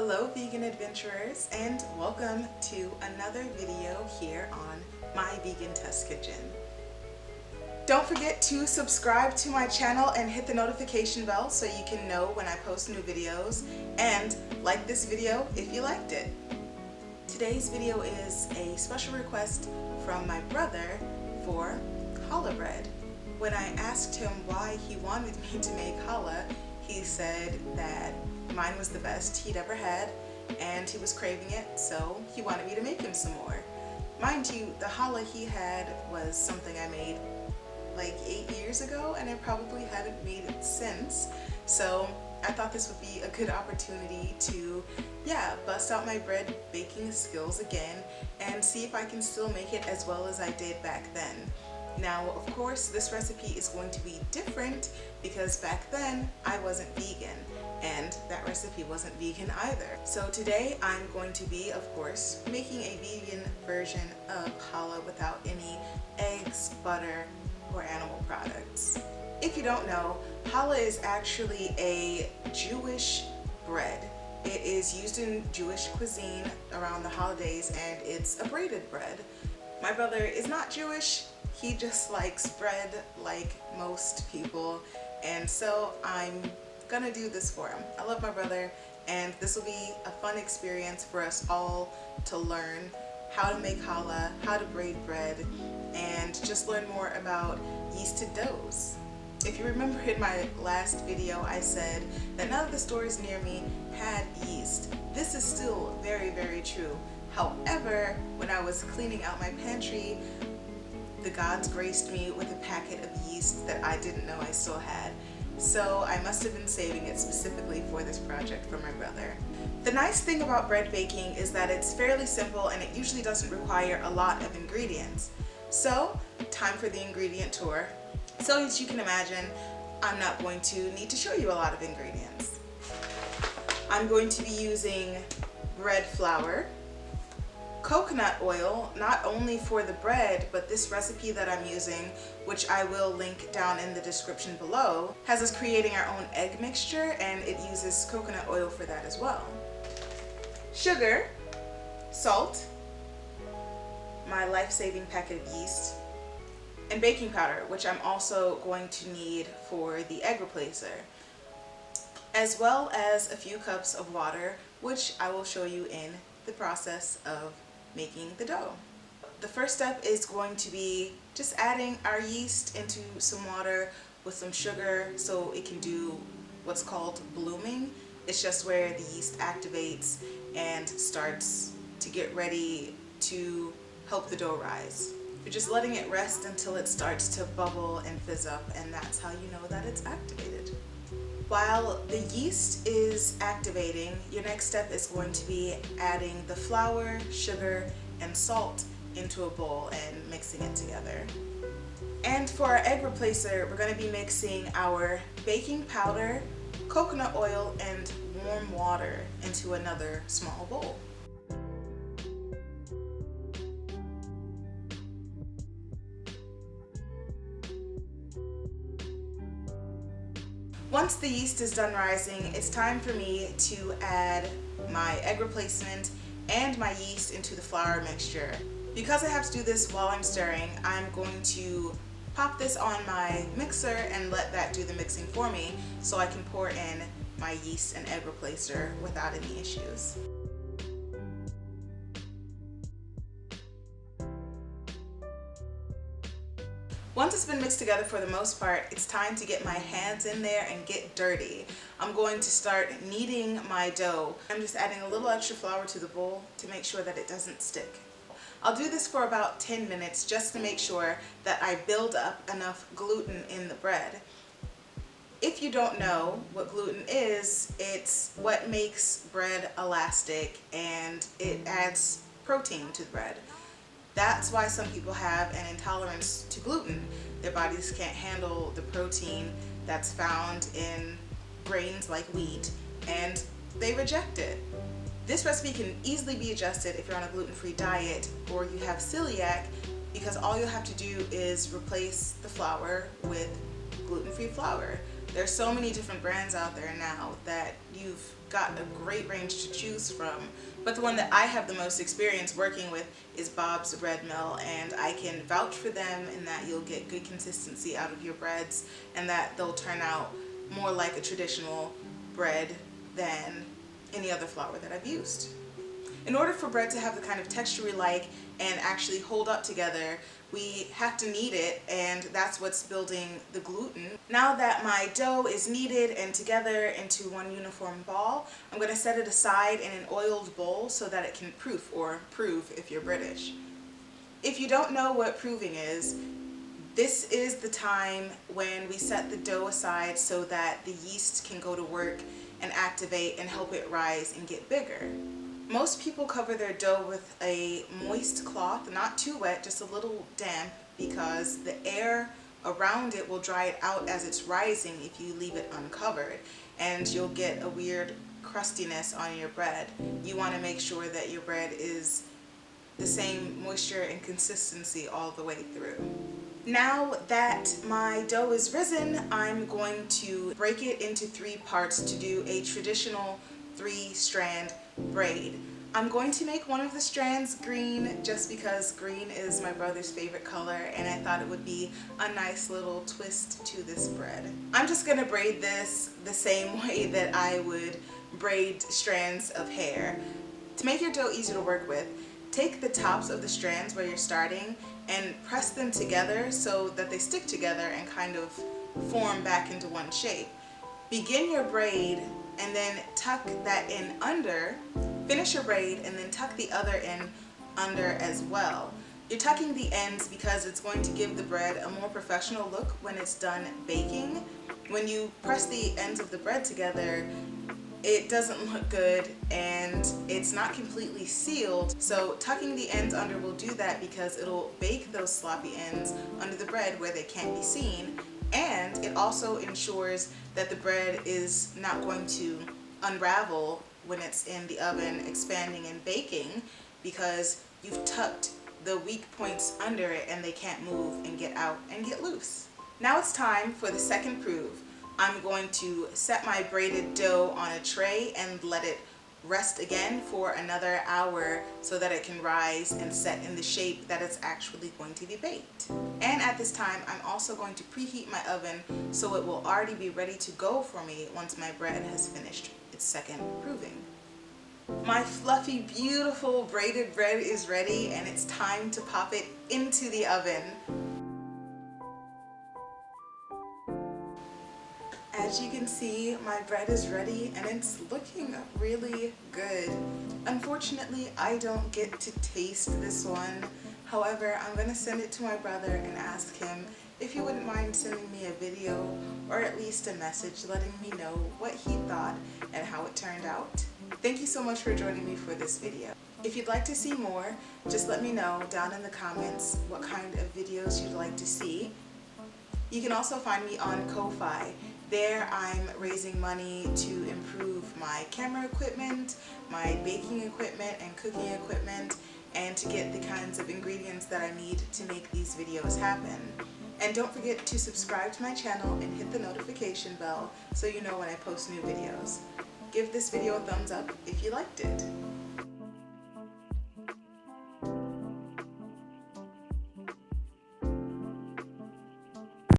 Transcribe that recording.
Hello vegan adventurers, and welcome to another video here on my vegan test kitchen. Don't forget to subscribe to my channel and hit the notification bell so you can know when I post new videos, and like this video if you liked it. Today's video is a special request from my brother for challah bread. When I asked him why he wanted me to make challah, he said that mine was the best he'd ever had and he was craving it, so he wanted me to make him some more. Mind you, the challah he had was something I made like 8 years ago, and I probably haven't made it since, so I thought this would be a good opportunity to bust out my bread baking skills again and see if I can still make it as well as I did back then. Now, of course, this recipe is going to be different because back then I wasn't vegan and that recipe wasn't vegan either. So today I'm going to be, of course, making a vegan version of challah without any eggs, butter, or animal products. If you don't know, challah is actually a Jewish bread. It is used in Jewish cuisine around the holidays, and it's a braided bread. My brother is not Jewish. He just likes bread like most people, and so I'm gonna do this for him. I love my brother, and this will be a fun experience for us all to learn how to make challah, how to braid bread, and just learn more about yeasted doughs. If you remember in my last video, I said that none of the stores near me had yeast. This is still very, very true. However, when I was cleaning out my pantry, the gods graced me with a packet of yeast that I didn't know I still had. So I must have been saving it specifically for this project for my brother. The nice thing about bread baking is that it's fairly simple and it usually doesn't require a lot of ingredients. So, time for the ingredient tour. So as you can imagine, I'm not going to need to show you a lot of ingredients. I'm going to be using bread flour, coconut oil, not only for the bread, but this recipe that I'm using, which I will link down in the description below, has us creating our own egg mixture, and it uses coconut oil for that as well. Sugar, salt, my life-saving packet of yeast, and baking powder, which I'm also going to need for the egg replacer, as well as a few cups of water, which I will show you in the process of making the dough. The first step is going to be just adding our yeast into some water with some sugar so it can do what's called blooming. It's just where the yeast activates and starts to get ready to help the dough rise. You're just letting it rest until it starts to bubble and fizz up, and that's how you know that it's activated. While the yeast is activating, your next step is going to be adding the flour, sugar, and salt into a bowl and mixing it together. And for our egg replacer, we're going to be mixing our baking powder, coconut oil, and warm water into another small bowl. Once the yeast is done rising, it's time for me to add my egg replacement and my yeast into the flour mixture. Because I have to do this while I'm stirring, I'm going to pop this on my mixer and let that do the mixing for me so I can pour in my yeast and egg replacer without any issues. Once it's been mixed together for the most part, it's time to get my hands in there and get dirty. I'm going to start kneading my dough. I'm just adding a little extra flour to the bowl to make sure that it doesn't stick. I'll do this for about 10 minutes just to make sure that I build up enough gluten in the bread. If you don't know what gluten is, it's what makes bread elastic and it adds protein to the bread. That's why some people have an intolerance to gluten. Their bodies can't handle the protein that's found in grains like wheat, and they reject it. This recipe can easily be adjusted if you're on a gluten-free diet or you have celiac, because all you'll have to do is replace the flour with gluten-free flour. There's so many different brands out there now that you've got a great range to choose from, but the one that I have the most experience working with is Bob's Bread Mill, and I can vouch for them in that you'll get good consistency out of your breads and that they'll turn out more like a traditional bread than any other flour that I've used. In order for bread to have the kind of texture we like and actually hold up together, we have to knead it, and that's what's building the gluten. Now that my dough is kneaded and together into one uniform ball, I'm going to set it aside in an oiled bowl so that it can proof, or prove if you're British. If you don't know what proving is, this is the time when we set the dough aside so that the yeast can go to work and activate and help it rise and get bigger. Most people cover their dough with a moist cloth, not too wet, just a little damp, because the air around it will dry it out as it's rising if you leave it uncovered, and you'll get a weird crustiness on your bread. You want to make sure that your bread is the same moisture and consistency all the way through. Now that my dough is risen, I'm going to break it into 3 parts to do a traditional 3-strand braid. I'm going to make one of the strands green just because green is my brother's favorite color, and I thought it would be a nice little twist to this bread. I'm just going to braid this the same way that I would braid strands of hair. To make your dough easy to work with, take the tops of the strands where you're starting and press them together so that they stick together and kind of form back into one shape. Begin your braid and then tuck that in under. Finish your braid and then tuck the other end under as well. You're tucking the ends because it's going to give the bread a more professional look when it's done baking. When you press the ends of the bread together, it doesn't look good and it's not completely sealed. So tucking the ends under will do that because it'll bake those sloppy ends under the bread where they can't be seen, and it also ensures that the bread is not going to unravel when it's in the oven expanding and baking, because you've tucked the weak points under it and they can't move and get out and get loose. Now it's time for the second prove. I'm going to set my braided dough on a tray and let it rest again for another hour so that it can rise and set in the shape that it's actually going to be baked. And at this time, I'm also going to preheat my oven so it will already be ready to go for me once my bread has finished its second proving. My fluffy, beautiful braided bread is ready, and it's time to pop it into the oven. As you can see, my bread is ready and it's looking really good. Unfortunately, I don't get to taste this one. However, I'm going to send it to my brother and ask him if he wouldn't mind sending me a video or at least a message letting me know what he thought and how it turned out. Thank you so much for joining me for this video. If you'd like to see more, just let me know down in the comments what kind of videos you'd like to see. You can also find me on Ko-Fi. There I'm raising money to improve my camera equipment, my baking equipment and cooking equipment, and to get the kinds of ingredients that I need to make these videos happen. And don't forget to subscribe to my channel and hit the notification bell so you know when I post new videos. Give this video a thumbs up if you liked it.